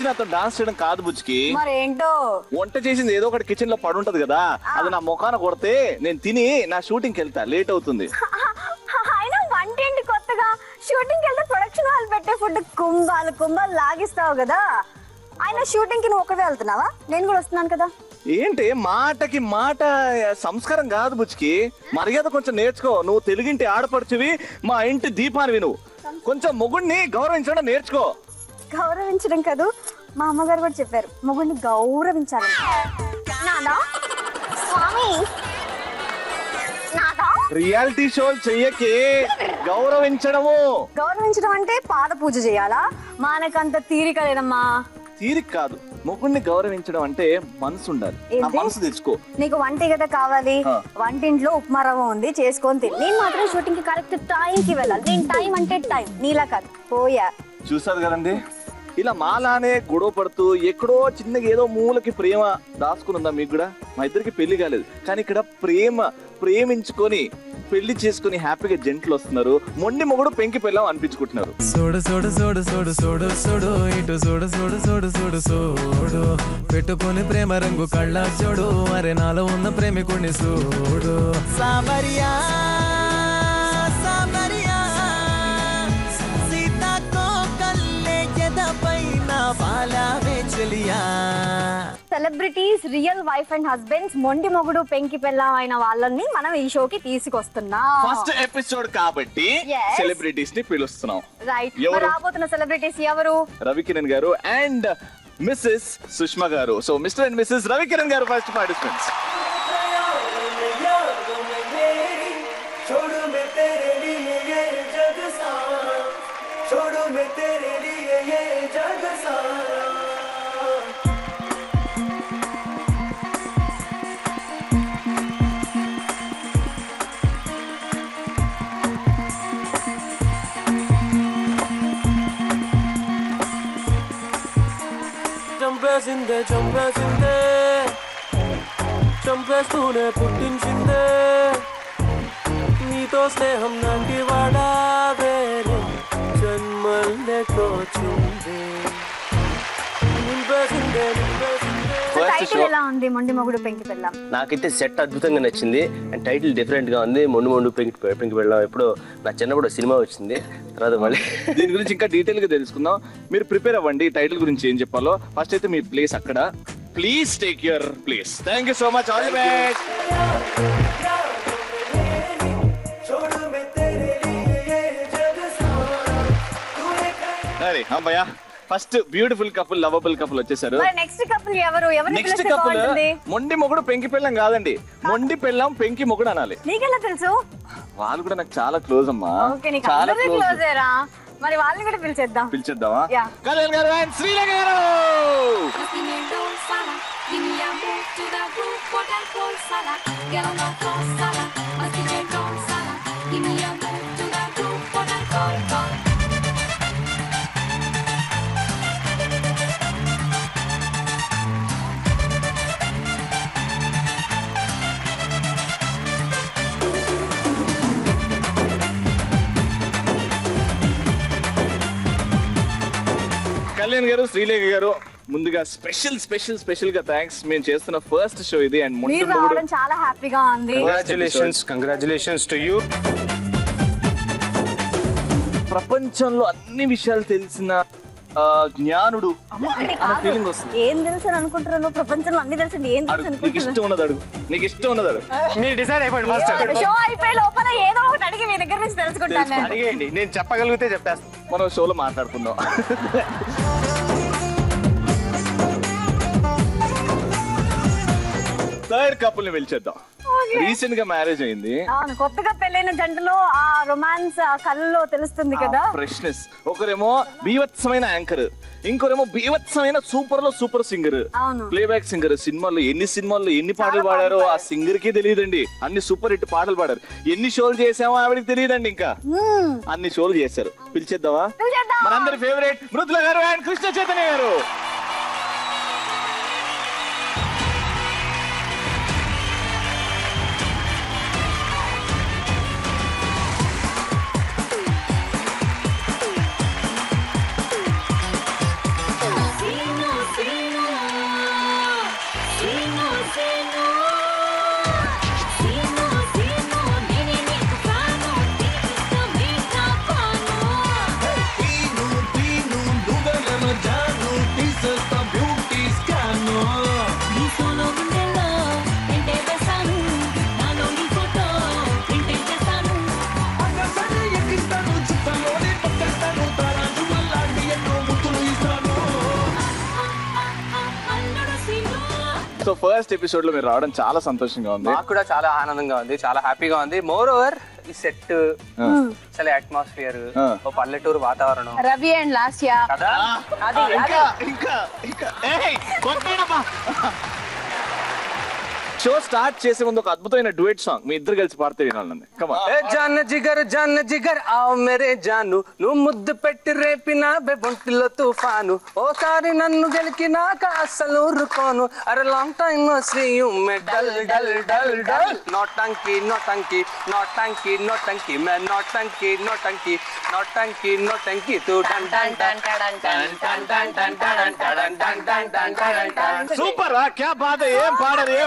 నాతో డాన్స్ చేయడం కాదు బుజ్జికి. మరేంటో వంట చేసింది ఏదో ఒకటి కిచెన్ లో పడి ఉంటది కదా, అది నా ముఖాన కొడితే నేను తిని నా షూటింగ్కి వెళ్తా, లేట్ అవుతుంది. అయినా వంటేంటి కొత్తగా? షూటింగ్ వెళ్తే ప్రొడక్షన్ హాల్ పెట్టే ఫుడ్ కుంభాలు లాగిస్తావు కదా. ఆయన షూటింగ్ కి నువ్వు ఒకటే వెళ్తున్నావా? నేను కూడా వస్తున్నాను కదా. ఏంటి మాటకి మాట సంస్కారం కాదు బుజ్జికి, మర్యాద కొంచెం నేర్చుకో. నువ్వు తెలుగింటి ఆడపడుచువి, మా ఇంటి దీపానివి, నువ్వు కొంచెం మొగుడిని గౌరవించడం నేర్చుకో. గౌరవించడం కాదు, మా అమ్మగారు కూడా చెప్పారు మొగుడిని గౌరవించాలి. నాదా స్వామి, నాదా రియాలిటీ షోలు చెయ్యకే, గౌరవించడము. గౌరవించడం అంటే పాద పూజ చేయాలా? మానకంత తీరిక లేదమ్మా. తీరిక కాదు, మొగుడిని గౌరవించడం అంటే మనసు ఉండాలి. ఆ మనసు తెచ్చుకో. నీకు వంట కదా కావాలి, వంటింట్లో ఉప్మా రవ్వ ఉంది, చేసుకొని తిని. నేను మాత్రం షూటింగ్ కి కరెక్ట్ టైం కి వెళ్ళాలి. నేను టైం అంటే టైం, నీలా కాదు. పోయా చూసారు కదండి, ఇలా మాలానే గొడవ పడుతూ ఎక్కడో చిన్నగా ఏదో మూలకి ప్రేమ దాచుకుని ఉందా మీకు కూడా? మా ఇద్దరికి పెళ్లి కాలేదు, కానీ ఇక్కడ ప్రేమించుకొని పెళ్లి చేసుకుని హ్యాపీగా జంటలు వస్తున్నారు. మొండి మొగుడు పెంకి పెళ్ళాం అనిపించుకుంటున్నారు. సోడు సోడు సోడు సోడు సోడు సోడు ఇటు సోడు సోడు సోడు సోడు సోడు పెట్టుకుని ప్రేమ రంగు కళ్ళ చూడు, అరే నాలో ఉన్న ప్రేమికుడిని చూడు. సామరియా సామరియా సీతాకో కల్లే జదపైన బాలావే చెలియా. Celebrities real wife and husbands, మొండి మొగుడు పెంకి పెళ్ళాం అయిన వాళ్ళని మనం ఈ షోకి తీసుకొస్తున్నాం. ఫస్ట్ ఎపిసోడ్ కాబట్టి సెలబ్రిటీస్ ని పిలుస్తున్నాం. రైట్. రాబోతున్న సెలబ్రిటీస్ ఎవరు? రవికిరణ్ గారు and Mrs Sushma garu. So Mr and Mrs Ravikiran garu first participants. చంపేసిందే చంపేసిందే చంపేస్తూనే పుట్టించిందే, నీతో స్నేహం నాటి వాడా వేరే జన్మల్లే తోచిందే. నింపేసిందే నింపేసిందే. టైటిల్ ఎలా ఉంది? మొండి మొగుడు పెంకి పెళ్ళాం. నాకైతే సెట్ అద్భుతంగా నచ్చింది అండ్ టైటిల్ డిఫరెంట్ గా ఉంది. మొండు మొండు పెంకి పెళ్ళాం. ఎప్పుడో నా చిన్నప్పుడు సినిమా వచ్చింది, తర్వాత మళ్ళీ దీని గురించి ఇంకా డీటెయిల్ గా తెలుసుకుందాం. మీరు ప్రిపేర్ అవ్వండి, టైటిల్ గురించి ఏం చెప్పాలో. ఫస్ట్ అయితే మీ ప్లేస్ అక్కడ, please take your place. Thank you so much, all the best. అరే అమ్మయ్య, first beautiful couple, lovable couple వచ్చేసారు. నెక్స్ట్ కపుల్ ఎవరు? నెక్స్ట్ కపుల్ మొండి మొగుడు పెంకి పెళ్ళం కాదండి, మొండి పెళ్ళం పెంకి మొగుడు అనాలి. నీకెలా తెలుసు? వాళ్ళు కూడా నాకు చాలా క్లోజ్ అమ్మా. ఓకే, నీకు చాలా అందరూ క్లోజేరా? మరి వాళ్ళని కూడా పిలిచేద్దామా? Yeah. కళ్యాణ్ గారు అండ్ శ్రీలేఖ గారు. కళ్యాణ్ గారు, శ్రీలేఖ గారు, ముందుగా స్పెషల్ గా థ్యాంక్స్. మేము చేస్తున్న ఫస్ట్ షో ఇది అండ్ మీరు రావడం చాలా హ్యాపీగా ఉంది. Congratulations to you. ప్రపంచంలో అన్ని విషయాలు తెలిసిన జ్ఞానుడు అనే ఫీలింగ్ వస్తుంది. ఏం తెలుసు అనుకుంటున్నాను? నువ్వు ప్రపంచంలో అన్ని తెలుసు, ఏం తెలుసు నీకు ఇష్టం ఉన్నది అడుగు, నీకు ఇష్టం ఉన్నది అడుగు. మీరు డిసైడ్ అయిపోయింది మాస్టర్. షో అయిపోయే లోపల ఏదో ఒకటి అడిగి మీ దగ్గర నుంచి తెలుసుకుంటాను. అడిగేయండి, నేను చెప్పగలిగితే చెప్పేస్తాను. మనం షోలో మాట్లాడుకుందాం. థర్డ్ కపుల్ ని పిలిచేద్దాం. రీసెంట్ గా మ్యారేజ్ అయింది. అవును, కొత్తగా పెళ్ళైన జంటలో ఆ రొమాన్స్ ఆ కళ్ళలో తెలుస్తుంది కదా. ఫ్రెష్నెస్. ఒకరేమో బీవత్సమైన యాంకర్, ఇంకోరేమో బీవత్సమైన సూపర్ సింగర్, ప్లేబ్యాక్ సింగర్. సినిమాల్లో ఎన్ని పాటలు పాడారో ఆ సింగర్ కి తెలియదండి. అన్ని సూపర్ హిట్ పాటలు పాడారు. ఎన్ని షోలు చేసామో ఆవిడకి తెలియదండి. ఇంకా అన్ని షోలు చేశారు. పిలిచేద్దామా? మనందరి ఫేవరెట్ మృదుల గారు అండ్ కృష్ణ చైతన్య గారు. Sing సో ఫస్ట్ ఎపిసోడ్ లో మీరు రావడం చాలా సంతోషంగా ఉంది. మాకు కూడా చాలా ఆనందంగా ఉంది, చాలా హ్యాపీగా ఉంది. మోర్ ఓవర్ ఈ సెట్ అసలు అట్మాస్ఫియర్, ఓ పల్లెటూరు వాతావరణం, రవి అండ్ లాస్యా కదా అది ఇంకా షో స్టార్ట్ చేసే ముందు ఒక అద్భుతమైన డ్యూయట్ సాంగ్ మీ ఇద్దరు కలిసి పాడితే వినాలండి. జాన్న జిగర్ ఆవ్ మెరే జాను, నువ్వు ముద్దు పెట్టి రేపినా బొంటిలో తుఫాను, ఓసారి నన్ను గెలికినాక అస్సలు ఊరుకోను, అరే లాంగ్ టైమ్ సీ యు మే డల్ డల్ డల్ డల్, నోటంకి నోటంకి నోటంకి నోటంకి మే నోటంకి నోటంకి నోటంకి నోటంకి తూ డన్ డన్ డన్ డన్ డన్ డన్ డన్ డన్ డన్ డన్ డన్ డన్ డన్ డన్. సూపర్ క్యా బాత్ ఏం పాడరు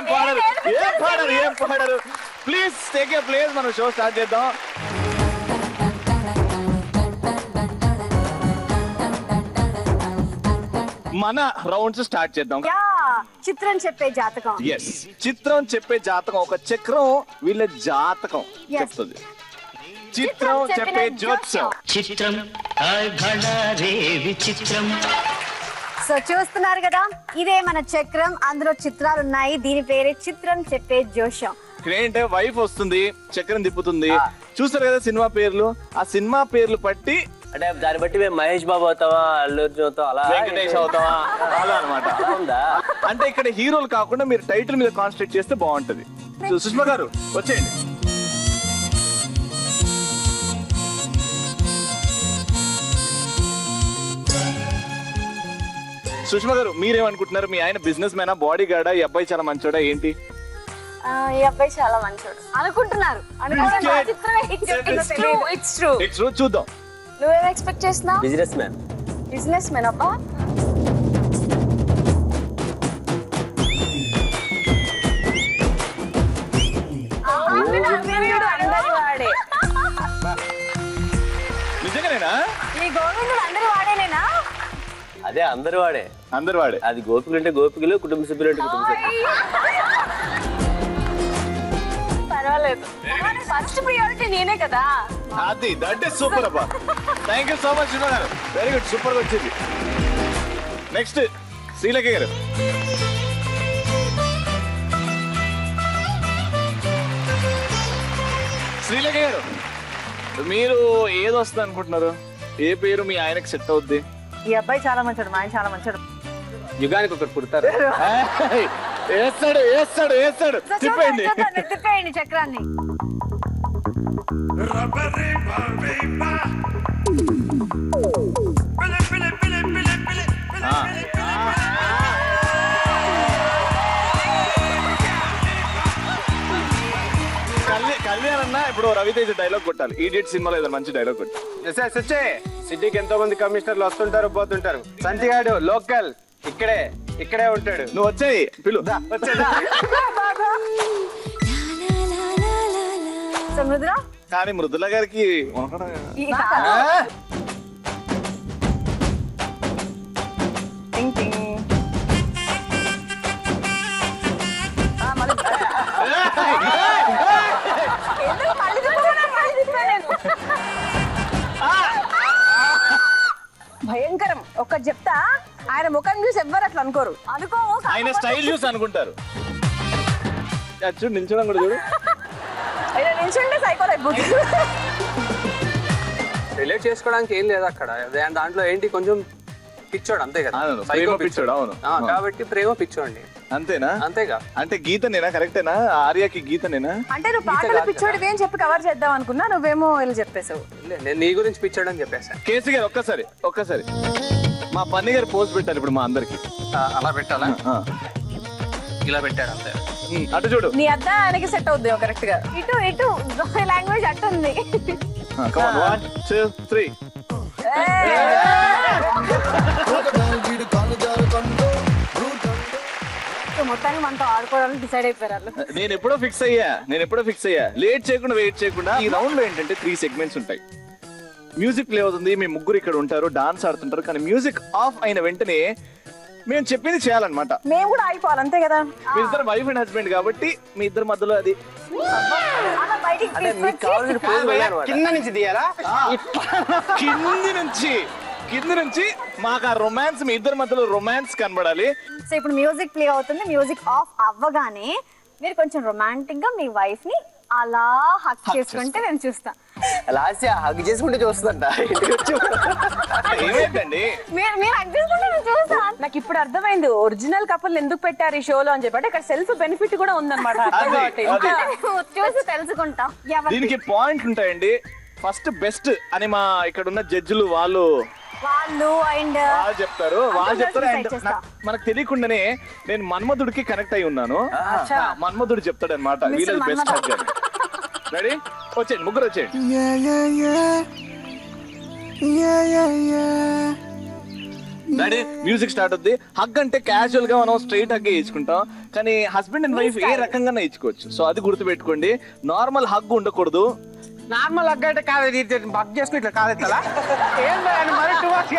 ప్లీజ్ టేక్ ఏ ప్లేస్. మనం షో స్టార్ట్ చేద్దాం. మన రౌండ్స్ స్టార్ట్ చేద్దాం. చిత్రం చెప్పే జాతకం. ఎస్, చిత్రం చెప్పే జాతకం. ఒక చక్రం వీళ్ళ జాతకం చెప్తుంది. చిత్రం చెప్పే జ్యోత్సవం. చిత్రం విచిత్రం. సో చూస్తున్నారు కదా, ఇదే మన చక్రం, అందులో చిత్రాలు ఉన్నాయి. దీని పేరే చిత్రం చెప్పే జోషం. ఏంటంటే వైఫ్ వస్తుంది, చక్రం తిప్పుతుంది. చూస్తారు కదా సినిమా పేర్లు, ఆ సినిమా పేర్లు పట్టి అంటే దాన్ని బట్టి మేము మహేష్ బాబు అవుతావా, అల్లు అర్జున్ అవుతావా, అలా వెంకటేష్ అవుతావా అలా అనమాట. అంటే ఇక్కడ హీరోలు కాకుండా మీరు టైటిల్ మీద కాన్సన్ట్రేట్ చేస్తే బాగుంటది. సుష్మా గారు వచ్చేయండి. సుష్మా గారు మీరేమనుకుంటున్నారు? మీ ఆయన బిజినెస్ మ్యానా, బాడీ గార్డా, ఈ అబ్బాయి చాలా మంచోడా ఏంటి? ఈ అబ్బాయి చాలా మంచోడు అనుకుంటున్నారు. చూద్దాం. నువ్వేం ఎక్స్పెక్ట్ చేస్తున్నావు? బిజినెస్ మ్యాన్ అబ్బా. నిజంగానేనా? ఈ గోవిందుడు అందరి వాడేనేనా? అదే అందరు వాడే. అది గోపికలు అంటే గోపికలు, కుటుంబ సభ్యులు అంటే కుటుంబ సభ్యులు. పర్వాలేదు, ఫస్ట్ ప్రియారిటీ నేనే కదా. అది దట్ ఇస్ సూపర్ అబ్బా. థ్యాంక్ యూ సో మచ్ గారు, వెరీ గుడ్, సూపర్ గా వచ్చింది. నెక్స్ట్ శ్రీలేఖ గారు. శ్రీలేఖ గారు, మీరు ఏది వస్తుంది అనుకుంటున్నారు? ఏ పేరు మీ ఆయనకి సెట్ అవుద్ది? ఈ అబ్బాయి చాలా మంచోడు, మా ఆయన చాలా మంచోడు. యుగానికి ఒకటి పుడతారు. వేస్తాడు తిప్పండి. తిప్పేయండి చక్రాన్ని. కళ్యాణ్ అన్న ఇప్పుడు రవితేజ డైలాగ్ కొట్టాలి. ఈడియట్ సినిమాలో ఏదో మంచి డైలాగ్ కొట్టాలి. సిటీకి ఎంతో మంది కమిషనర్లు వస్తుంటారు పోతుంటారు. సంటిగాడు లోకల్ ఇక్కడే ఉంటాడు. నువ్వు వచ్చాయి పిలు. మృదుల కానీ మృదుల గారికి భయంకరం. ఒక్క చెప్తా, ఆయన ముఖం చూసి ఎవ్వరు అట్లా అనుకోరు. ఆయన స్టైల్ చూసి అనుకుంటారు. చూడు నిల్చోడం కూడా చూడు. ఆయన నిల్చుంటే సైకోల్ అయిపోతుంది. రిలేట్ చేసుకోవడానికి ఏం లేదు అక్కడ. దాంట్లో ఏంటి కొంచెం పిచ్చోడు అంతే కదా. ప్రేమ పిచ్చోడు. అవును, కాబట్టి ప్రేమ పిచ్చోండి అంతేనా? అంతేగా. అంటే గీతనేనా? కరెక్టేనా? ఆర్యకి గీతనేనా? అంటే నువ్వు పాటలు పిచ్చోడివి అని చెప్పి కవర్ చేద్దాం అనుకున్నా, నువ్వేమో వెళ్ళి చెప్పేసావు. నేను నీ గురించి పిచ్చోడు అని చెప్పేసాను. కేసీ గారు ఒక్కసారి మా పన్ని గారు పోస్ట్ పెట్టారు ఇప్పుడు మా అందరికి. అలా పెట్టాలా? ఇలా పెట్టాడు అంతే. అటు చూడు. నీ అద్ద ఆయనకి సెట్ అవుద్ది కరెక్ట్ గా. ఇటు లాంగ్వేజ్ అట్టుంది. 1 2 3. మొత్తానికి మనతో ఆడుకోవడానికి డిసైడ్ అయిపోయారు. నేను ఎప్పుడో ఫిక్స్ అయ్యా లేట్ చేయకుండా వెయిట్ చేయకుండా. ఈ రౌండ్ లో ఏంటంటే 3 సెగ్మెంట్స్ ఉంటాయి. మ్యూజిక్ ప్లే అవుతుంది, మీ ముగ్గురు ఇక్కడ ఉంటారు, డాన్స్ ఆడుతుంటారు. కానీ మ్యూజిక్ ఆఫ్ అయిన వెంటనే మేము చెప్పింది చేయాలన్నమాట. మేము కూడా అయిపోవాలి అంతే కదా. మీ ఇద్దరు వైఫ్ అండ్ హస్బెండ్ కాబట్టి మీ ఇద్దరి మధ్యలో అది అలా బయటికి అంటే మీకు కావాల్సిన ఫోన్ వెళ్ళాను కింద నుంచి తీయాలా? కింద నుంచి మాకు ఆ రొమాన్స్, మీ ఇద్దరి మధ్యలో రొమాన్స్ కనబడాలి. సో ఇప్పుడు మ్యూజిక్ ప్లే అవుతుంది. మ్యూజిక్ ఆఫ్ అవ్వగానే మీరు కొంచెం రొమాంటిక్ గా మీ వైఫ్ ని అలా హక్ చేసుకుంటే నేను చూస్తాను. లాస్ట్ హగ్ చేసుకుంటే చూస్తుందంట. ఏమైందండి? మీరు హక్ చేసుకుంటే నేను చూస్తాను. నాకు ఇప్పుడు అర్థమైంది ఒరిజినల్ కపుల్ ఎందుకు పెట్టారు ఈ షోలో అని చెప్పి. అంటే ఇక్కడ సెల్ఫ్ బెనిఫిట్ కూడా ఉందన్నమాట. చూసి తెలుసుకుంటాం. దీనికి పాయింట్లు ఉంటాయండి. ఫస్ట్ బెస్ట్ అని మా ఇక్కడ ఉన్న జడ్జిలు వాళ్ళు చెప్తారు. అండ్ మనకు తెలియకుండానే నేను మన్మధుడికి కనెక్ట్ అయి ఉన్నాను. మన్మధుడు చెప్తాడు అనమాట వీళ్ళది బెస్ట్ హగ్ అని. రెడీ? వచ్చేయండి, ముగ్గురు వచ్చేయండి. రెడీ? మ్యూజిక్ స్టార్ట్ అవుద్ది. హగ్ అంటే క్యాజువల్ గా మనం స్ట్రైట్ హగ్ ఇచ్చుకుంటాం. కానీ హస్బెండ్ అండ్ వైఫ్ ఏ రకంగా ఇచ్చుకోవచ్చు. సో అది గుర్తుపెట్టుకోండి. నార్మల్ హగ్ ఉండకూడదు. నార్మల్ హగ్ అంటే కాదు, బగ్ చేసుకుని ఇట్లా కాదు. ఏంటంటే మరి టూ మచ్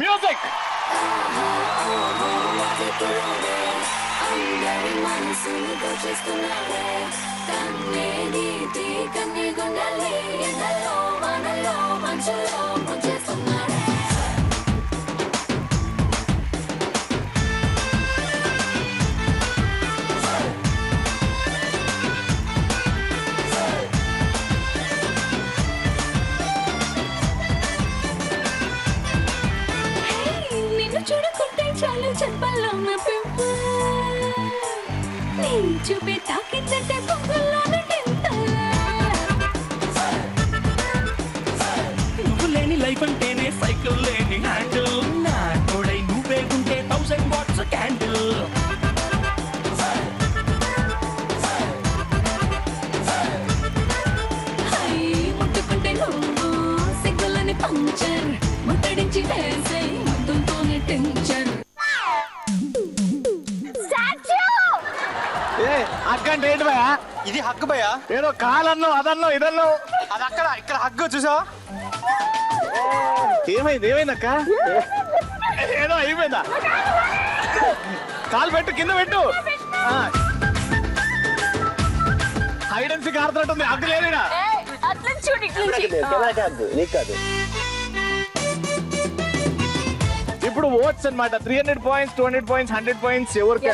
మ్యూజిక్ చూడకుంటే చాలు చెప్పల్లో చూపే తాకిందంటే నువ్వు లేని లైఫ్ అంటేనే సైకిల్ లేని హ్యాండిల్. నా తోడై నువ్వే ఉంటే 1000 వాట్స్ క్యాండిల్. ముట్టుకుంటే నువ్వు సిగ్గులని పంచర్ ముట్టడించి వేసే ముద్దుతోనే టెన్షన్. హగ్ అంటే ఏంటి భయ? ఇది హగ్ భయ. ఏదో కాలన్నో అదన్నో ఇదన్నో. అది అక్కడ ఇక్కడ హగ్ చూసావా? ఏమైందక్క? ఏదో అయిపోయిందా? కాలు పెట్టు, కింద పెట్టు. హైడ్ అండ్ సీక్ ఆడుతున్నట్టుంది. హగ్ లేదేనా? కాదు. ఇప్పుడు ఓట్స్ అన్నమాట. 300 పాయింట్స్, 200 పాయింట్స్, 100 పాయింట్స్ ఎవరికి?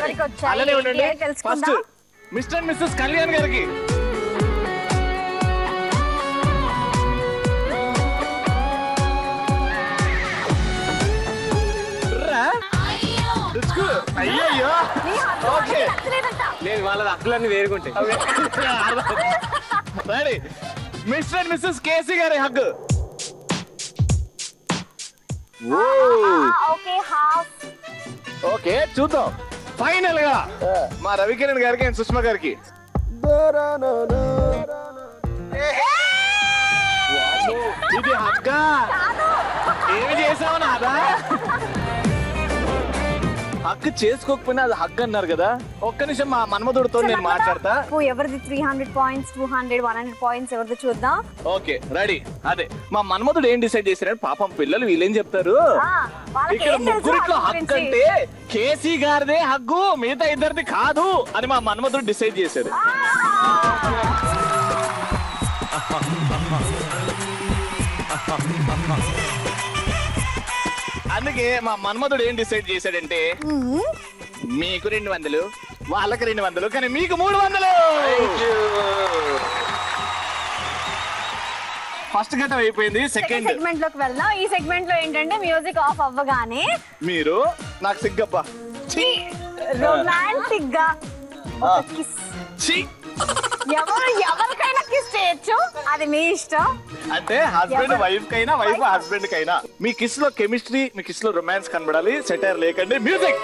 అలానే ఉండండి. First Mr and Mrs Kalyan గారికి. అయ్యో ఓకే, లేదు వాళ్ళ హక్కులన్నీ వేరుకుంటాయి. Ready? Mr and Mrs K C గారి హగ్. ఓకే చూద్దాం. ఫైనల్ గా మా రవికిరణ్ గారికి అండ్ సుష్మా గారికి. ఇది హగ్గా? ఏమి చేసావు నాదా? హగ్ చేసుకోకపోయినా అది హగ్ అన్నారు కదా. ఒక్క నిమిషం మా మన్మధుడితో నేను మాట్లాడతా. ఎవరిది 300 పాయింట్స్, 200, 100 పాయింట్స్ ఎవరిది చూద్దాం. Okay ready? అదే మా మన్మధుడు ఏం డిసైడ్ చేశారు? పాపం పిల్లలు వీళ్ళేం చెప్తారు? ఇక్కడ ముగ్గురిట్లో హగ్ అంటే కేసీ గారిదే హగ్గు, మిగతా ఇద్దరిది కాదు అని మా మన్మధుడు డిసైడ్ చేశారు. అందుకే మా మన్మధుడు ఏం డిసైడ్ చేశాడంటే మీకు 200, వాళ్ళకి 200, కానీ మీకు 300. ఫస్ట్ ఘట్టం అయిపోయింది. సెకండ్ సెగ్మెంట్ లోకి వెళ్దాం. ఈ సెగ్మెంట్ లో ఏంటంటే మ్యూజిక్ ఆఫ్ అవ్వగానే మీరు నాకు సిగ్గబ్బా రొమాంటిక్ గా ఎవరికైనా కిస్ చేయొచ్చు, అది మీ ఇష్టం. అంటే హస్బెండ్ వైఫ్ కైనా, వైఫ్ హస్బెండ్ కైనా మీ కిస్ లో కెమిస్ట్రీ, మీ కిస్ లో రొమాన్స్ కనబడాలి. సెటైర్ లేకండి. మ్యూజిక్.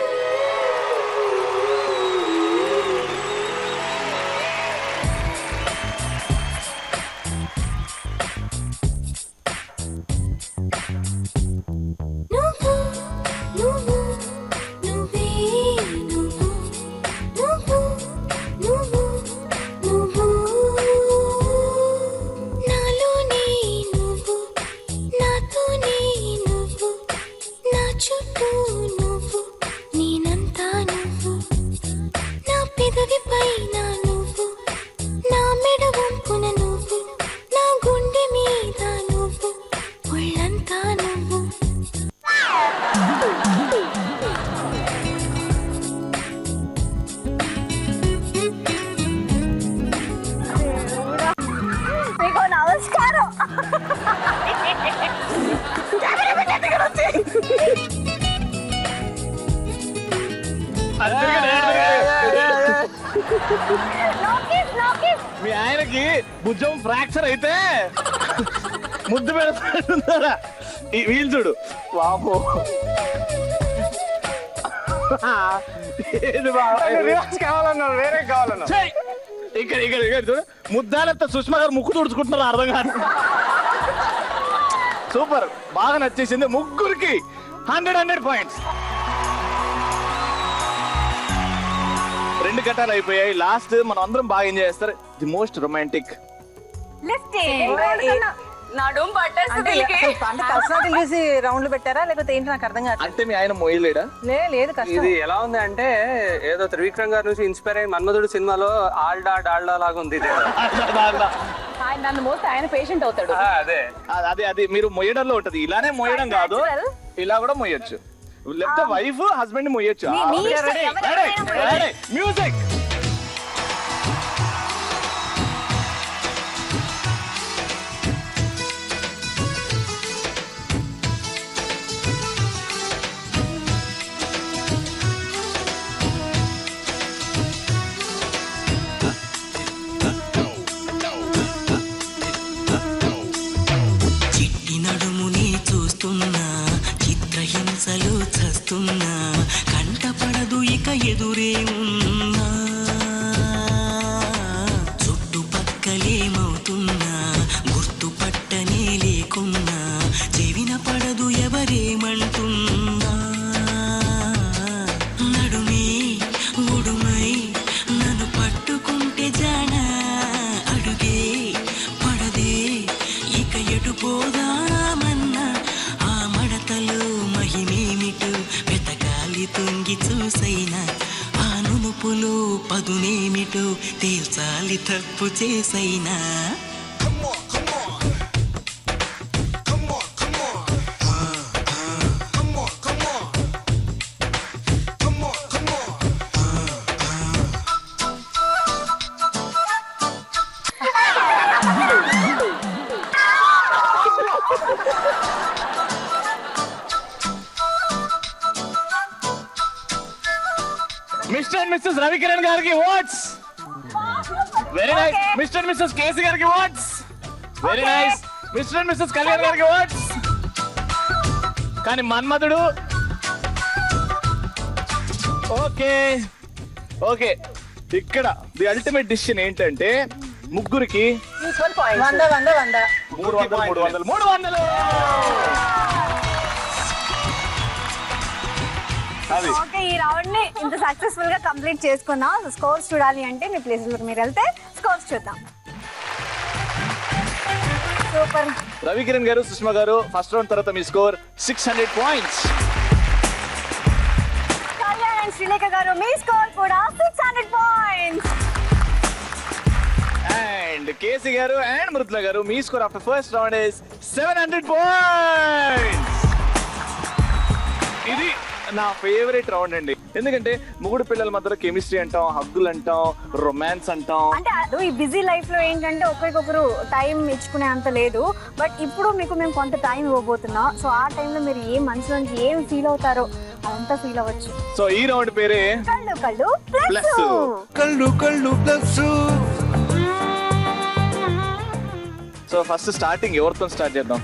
మీ ఆయనకి భుజం ఫ్రాక్చర్ అయితే ముద్దు పెడతాడా ఈ వీలు చూడు బాబు. ఏది కావాలన్నారు, వేరే కావాలన్నా. ఇక్కడ ఇక్కడ ఇక్కడ చూడు, ముద్దాలతో సుష్మా గారు ముక్కు తుడుచుకుంటున్నారు, అర్థం కాదు. సూపర్, బాగా నచ్చేసింది ముగ్గురికి. 100 పాయింట్స్. 2 ఘట్టాలు అయిపోయాయి. లాస్ట్ మనం అందరం బాగా ఎంజాయ్ చేస్తారు. ది మోస్ట్ రొమాంటిక్ పర్సనాలిటీ చూసి రౌండ్లు పెట్టారా లేకపోతే ఏంటి నాకు అర్థం కాదు. అంటే మీ ఆయన మోయలేడా? లేదు కష్టం. ఇది ఎలా ఉంది అంటే ఏదో త్రివిక్రమ్ గారి నుంచి ఇన్స్పైర్ అయ్యి మన్మధుడు సినిమాలో ఆల్డా డాల్డా లాగా ఉంది ఇది. ఆయన నన్ను మోస్తే ఆయన పేషెంట్ అవుతాడు. అదే అది అది మీరు మొయ్యడంలో ఉంటది. ఇలానే మొయ్యడం కాదు, ఇలా కూడా మొయ్యొచ్చు. లేకపోతే వైఫ్ హస్బెండ్ ని మొయ్యొచ్చు. మ్యూజిక్. హింసలు చస్తున్నా కంటపడదు ఇక ఎదురే ఉన్నా చుట్టుపక్కలేమవుతున్నా గుర్తుపట్టనే లేకున్నా చెవిన పడదు ఎవరేమంటున్నా నడుమే ఉడుమై నన్ను పట్టుకుంటే జానా అడుగే పడదే ఇక ఎటు పోదామన్నా ఆ మడతలు మహిమేమిటో వెతకాలి తొంగి చూసైనా ఆ నునుపులు పదునేమిటో తేల్చాలి తప్పు చేసైనా మిస్టర్ అండ్ మిస్సెస్ రవికిరణ్ గారికి what's very nice. Mr and Mrs KC గారికి what's very nice. Mr and Mrs Kalyan గారికి వాట్స్. కానీ మన్మధుడు ఓకే ఓకే. ఇక్కడ ది అల్టిమేట్ డిసిషన్ ఏంటంటే ముగ్గురికి 100 100 300 ఓకే, ఈ రౌండ్ ని ఇంత సక్సెస్ఫుల్ గా కంప్లీట్ చేసుకున్నాం. స్కోర్స్ చూడాలి అంటే మీ ప్లేసెస్ మీరు వెళ్తే స్కోర్స్ చూద్దాం. సూపర్. రవికిరణ్ గారు, సుష్మా గారు, ఫస్ట్ రౌండ్ తర్వాత మీ score 600 points. Kalyan and Srilekha గారు మీ స్కోర్ కూడా 600 పాయింట్స్. అండ్ కేసీ గారు అండ్ మృదుల గారు మీ score after first round is 700 points. ఇది నా ఫేవరెట్ రౌండ్ అండి. ఎందుకంటే ముగ్గురు పిల్లల మధ్యలో కెమిస్ట్రీ అంటాం, హగ్గులు అంటాం, రొమాన్స్ అంటాం. అంటే ఈ బిజీ లైఫ్ లో ఏంటంటే ఒకరికొకరు టైం ఇచ్చుకునే అంత లేదు. బట్ ఇప్పుడు మీకు మేము కొంత టైం ఇవ్వబోతున్నాం. సో ఆ టైంలో మీరు ఏ మనసు నుంచి ఏం ఫీల్ అవుతారో అదంతా ఫీల్ అవ్వచ్చు. సో ఈ రౌండ్ పేరే కళ్ళు కళ్ళు ప్లస్. కళ్ళు కళ్ళు ప్లస్. సో ఫస్ట్ స్టార్టింగ్ ఎవరితో స్టార్ట్ చేద్దాం?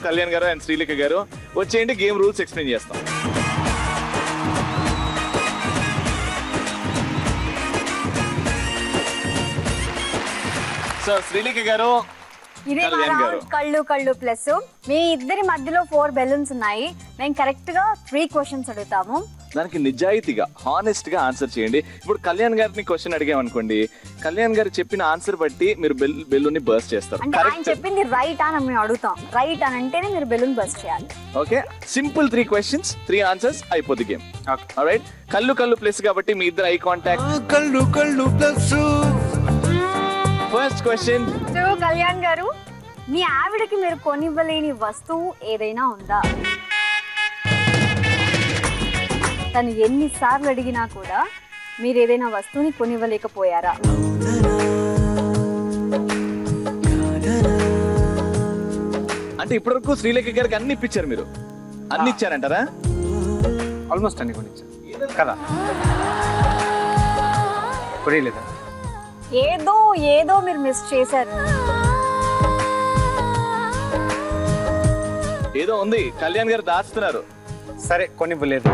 కళ్యాణ్ గారు అండ్ శ్రీలేఖ గారు వచ్చేయండి, గేమ్ రూల్స్ ఎక్స్ప్లెయిన్ చేస్తాం. సో శ్రీలేఖ గారు, ఇదే మా రౌండ్ కళ్ళు కళ్ళు ప్లస్. మీ ఇద్దరి మధ్యలో 4 బెలూన్స్ ఉన్నాయి. మేము కరెక్ట్ గా 3 క్వశ్చన్స్ అడుగుతాము. దానికి నిజాయితీగా హానెస్ట్ గా ఆన్సర్ చేయండి. ఇప్పుడు కళ్యాణ్ గారిని క్వశ్చన్ అడిగామనుకోండి, కళ్యాణ్ గారు చెప్పిన ఆన్సర్ బట్టి మీరు బెలూన్ ని బర్స్ట్ చేస్తారు. అంటే ఆయన చెప్పింది రైట్ అని మేము అడుగుతాం. రైట్ అని అంటేనే మీరు బెలూన్ బర్స్ట్ చేయాలి. ఓకే, సింపుల్ 3 క్వశ్చన్స్ 3 ఆన్సర్స్ అయిపోద్ది గేమ్. ఆల్రైట్, కళ్ళు కళ్ళు ప్లస్ కాబట్టి మీ ఇద్దరు ఐ కాంటాక్ట్. కళ్ళు కళ్ళు plus. First question. So Kalyan గారు, మీ ఆవిడకి మీరు కొనివ్వలేని వస్తువు ఏదైనా ఉందా? తను ఎన్నిసార్లు అడిగినా కూడా మీరు ఏదైనా వస్తువుని కొనివ్వలేకపోయారా? అంటే ఇప్పటివరకు శ్రీలేఖ గారికి అన్ని ఇప్పించారు, మీరు అన్ని ఇచ్చారంటారా? ఆల్మోస్ట్ అన్ని కొనిచ్చారు. కదా పురియలేదా? ఏదో ఏదో మీరు మిస్ చేశారు. ఏదో ఉంది, కళ్యాణ్ గారు దాస్తున్నారు. సరే కొనివ్వలేదు.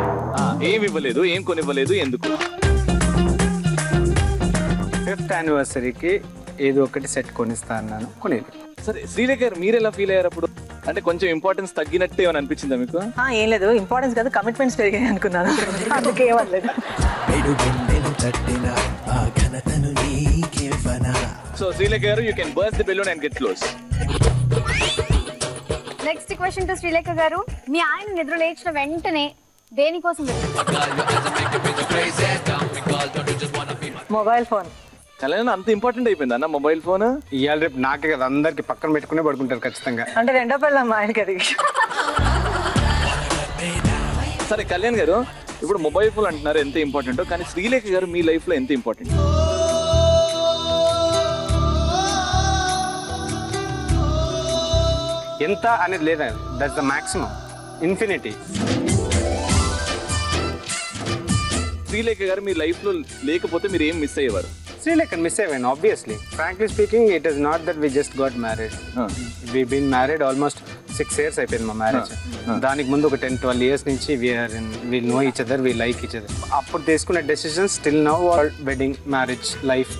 ఏమి ఇవ్వలేదు, ఏం కొనివ్వలేదు, ఎందుకు? 5th యానివర్సరీకి ఏదో ఒకటి సెట్ కొనిస్తా అన్నాను, కొనేది. సరే శ్రీలేఖ గారు మీరు ఎలా ఫీల్ అయ్యారు అప్పుడు? అంటే కొంచెం ఇంపార్టెన్స్ తగ్గినట్టే ఏమని అనిపించిందా మీకు? ఏం లేదు, ఇంపార్టెన్స్ కాదు, కమిట్మెంట్స్ పెరిగాయి అనుకున్నాను, అందుకే ఏమనలేదు. సో శ్రీలేఖ గారు you can burst the balloon and get close. Next question to Srilekha గారు. మీ ఆయన నిద్ర లేచిన వెంటనే దేనికోసం మొబైల్ ఫోన్. కళ్యాణ్ అంత ఇంపార్టెంట్ అయిపోయింది అన్న మొబైల్ ఫోన్? ఇవాళ రేపు నాకే కదా, అందరికి పక్కన పెట్టుకునే పడుకుంటారు ఖచ్చితంగా. అంటే రెండో పెళ్ళాం మా ఆయనకి అది. సరే కళ్యాణ్ గారు, ఇప్పుడు మొబైల్ ఫోన్ అంటున్నారు ఎంత ఇంపార్టెంట్, కానీ శ్రీలేఖ గారు మీ లైఫ్ లో ఎంత ఇంపార్టెంట్? ఎంత అనేది లేదా, that's the maximum, infinity. Srilekha గారు మీ లైఫ్ లో లేకపోతే మీరు ఏం మిస్ అయ్యేవారు? శ్రీలేఖన్ మిస్ అయ్యాను obviously. Frankly speaking, it is not that we just got married. We been married almost 6 years అయిపోయింది మా మ్యారేజ్. దానికి ముందు ఒక 10-12 years నుంచి we know each other, we like each other. అప్పుడు తీసుకునే decisions still now are wedding, marriage, life.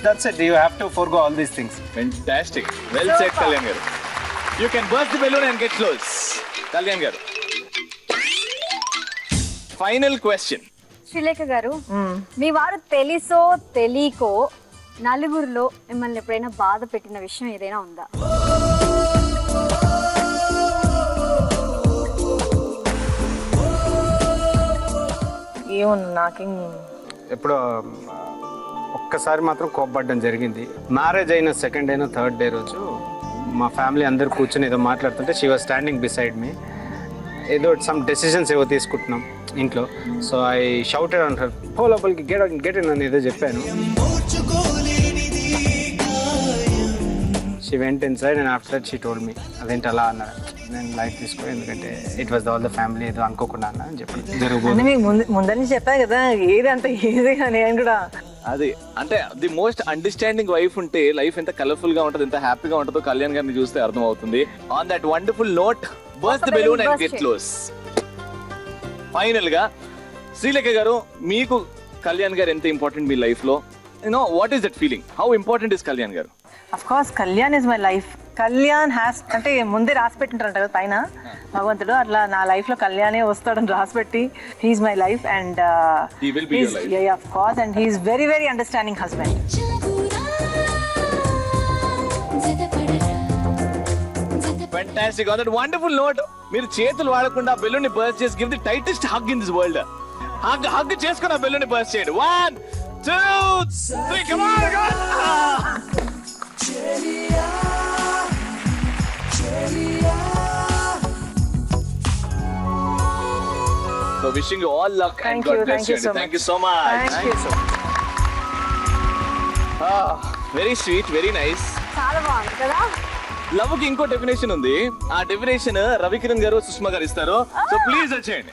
That's it. You have to forgo all these things. Fantastic. Well said, Kalyan garu. You can burst the balloon and get close. Kalyan garu. Final question. Srilekha గారు, మీ వారు తెలిసో తెలియకో నలుగురిలో మిమ్మల్ని ఎప్పుడైనా బాధ పెట్టిన విషయం ఏదైనా ఉందా? ఏమో నాకేం. ఎప్పుడో ఒక్కసారి మాత్రం కోప్పడడం జరిగింది. మ్యారేజ్ అయిన 2nd అయినా 3rd డే రోజు మా ఫ్యామిలీ అందరు కూర్చొని ఏదో మాట్లాడుతుంటే she was standing beside me. ఏదో సమ్ డెసిషన్స్ ఏవో తీసుకుంటున్నాం ఇంట్లో. So I shouted on her, పో లోపలికి, గెట్ ఇన్ అని ఏదో చెప్పాను. She went inside and after that she told me. అదేంటి అలా అన్నారు? నేను లైఫ్ తీసుకో, ఎందుకంటే it was all the family, ఏదో అనుకోకుండా అన్నా అని చెప్పి జరుగుతుంది. మీకు ముందని చెప్పా కదా, ఏది అంత ఈజీగా నేను కూడా. అది అంటే ది మోస్ట్ అండర్స్టాండింగ్ వైఫ్ ఉంటే లైఫ్ ఎంత కలర్ఫుల్ గా ఉంటుందో, ఎంత హ్యాపీగా ఉంటుందో కళ్యాణ్ గారిని చూస్తే అర్థం అవుతుంది. On that wonderful note, burst the balloon and get close. Final గా శ్రీలేఖ గారు, మీకు కళ్యాణ్ గారు ఎంత ఇంపార్టెంట్ మీ లైఫ్ లో? You know what is that feeling? How important is Kalyan గారు? Of course Kalyan is my life. Kalyan has అంటే ముందే రాసి పెట్టింటారంట కదా పైన భగవంతుడు, అట్లా నా లైఫ్ లో కళ్యాణే వస్తాడని రాసి పెట్టి, he's my life and of course, and he's very very understanding husband. Fantastic. On that wonderful note, మీరు చేతులు వాడకుండా బెలూన్ ని బర్స్ట్ చేసి give the tightest hug in this world. Hug చేసుకుని ఆ బెలూన్ ని బర్స్ట్ చేయండి. 1 2 3 come on. So wishing you all luck and God bless you. Thank you so much. Thank you so much. Very sweet, very nice. చాలా బాగుంది కదా. Love కి ఇంకో definition ఉంది. ఆ డెఫినేషన్ రవికిరణ్ గారు, సుష్మా గారు ఇస్తారు. సో ప్లీజ్ వచ్చేయండి.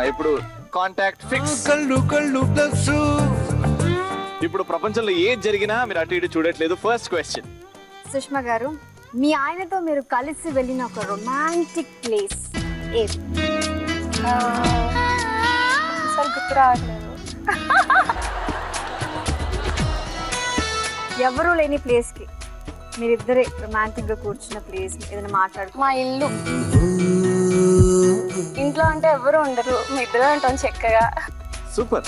ఇప్పుడు కాంటాక్ట్ ఫిక్స్. ఇప్పుడు ప్రపంచంలో ఏది జరిగినా మీరు అటు ఇటు చూడట్లేదు. ఫస్ట్ క్వశ్చన్, సుష్మా గారు, మీ ఆయనతో మీరు కలిసి వెళ్ళిన ఒక రొమాంటిక్ ప్లేస్ ఏది? అసలు గుర్తు రావట్లేదు. ఎవరు లేని ప్లేస్ కి మీరిద్దరే రొమాంటిక్ గా కూర్చున్న ప్లేస్ ఏదైనా మాట్లాడు. మా ఇల్లు. ఇంట్లో అంటే ఎవరు ఉండరు, మీ ఇద్దరు ఉంటాం చక్కగా. సూపర్.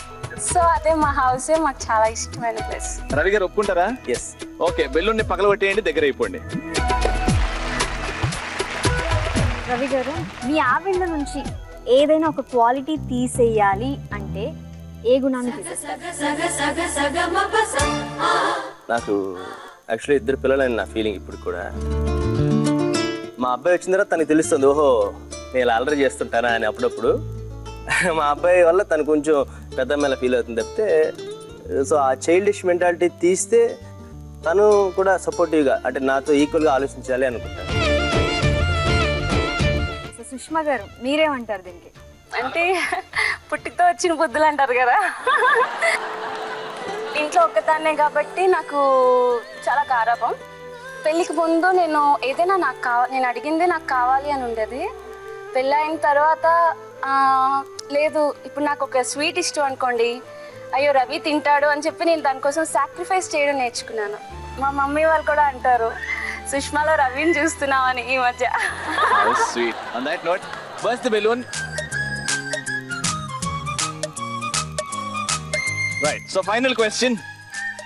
సో అదే మా హౌస్, మాకు చాలా ఇష్టమైన ప్లేస్. రవి గారు ఒప్పుకుంటారా? ఎస్. ఓకే, బెలూన్ ని పగలగొట్టేయండి, దగ్గర అయిపోండి. రవి గారు, మీ ఆవిడ నుంచి ఏదైనా ఒక క్వాలిటీ తీసేయాలి అంటే ఏ గుణాన్ని తీసేస్తారు? నాకు యాక్చువల్లీ 2 పిల్లలని నా ఫీలింగ్ ఇప్పుడు కూడా. మా అబ్బాయి వచ్చిన తర్వాత తనకు తెలుస్తుంది, ఓహో నేను అల్లరి చేస్తుంటానా అని. అప్పుడప్పుడు మా అబ్బాయి వల్ల తను కొంచెం పెద్ద మేళ ఫీల్ అవుతుంది తప్పితే. సో ఆ చైల్డిష్ మెంటాలిటీ తీస్తే తను కూడా సపోర్టివ్గా అంటే నాతో ఈక్వల్గా ఆలోచించాలి అనుకుంటాను. సుష్మా గారు మీరేమంటారు దీనికి? అంటే పుట్టితో వచ్చిన బుద్ధులు అంటారు కదా, ఇంట్లో ఒక్కదాన్నే కాబట్టి నాకు చాలా గారాబం. పెళ్ళికి ముందు నేను ఏదైనా నేను అడిగిందే నాకు కావాలి అని ఉండేది. పెళ్ళైన తర్వాత లేదు, ఇప్పుడు నాకు ఒక స్వీట్ ఇష్టం అనుకోండి, అయ్యో రవి తింటాడు అని చెప్పి నేను దానికోసం సాక్రిఫైస్ చేయడం నేర్చుకున్నాను. మా మమ్మీ వాళ్ళు కూడా అంటారు సుష్మాలో రవిని చూస్తున్నామని ఈ మధ్య. Sweet. On that note burst the balloon. Right, so final question.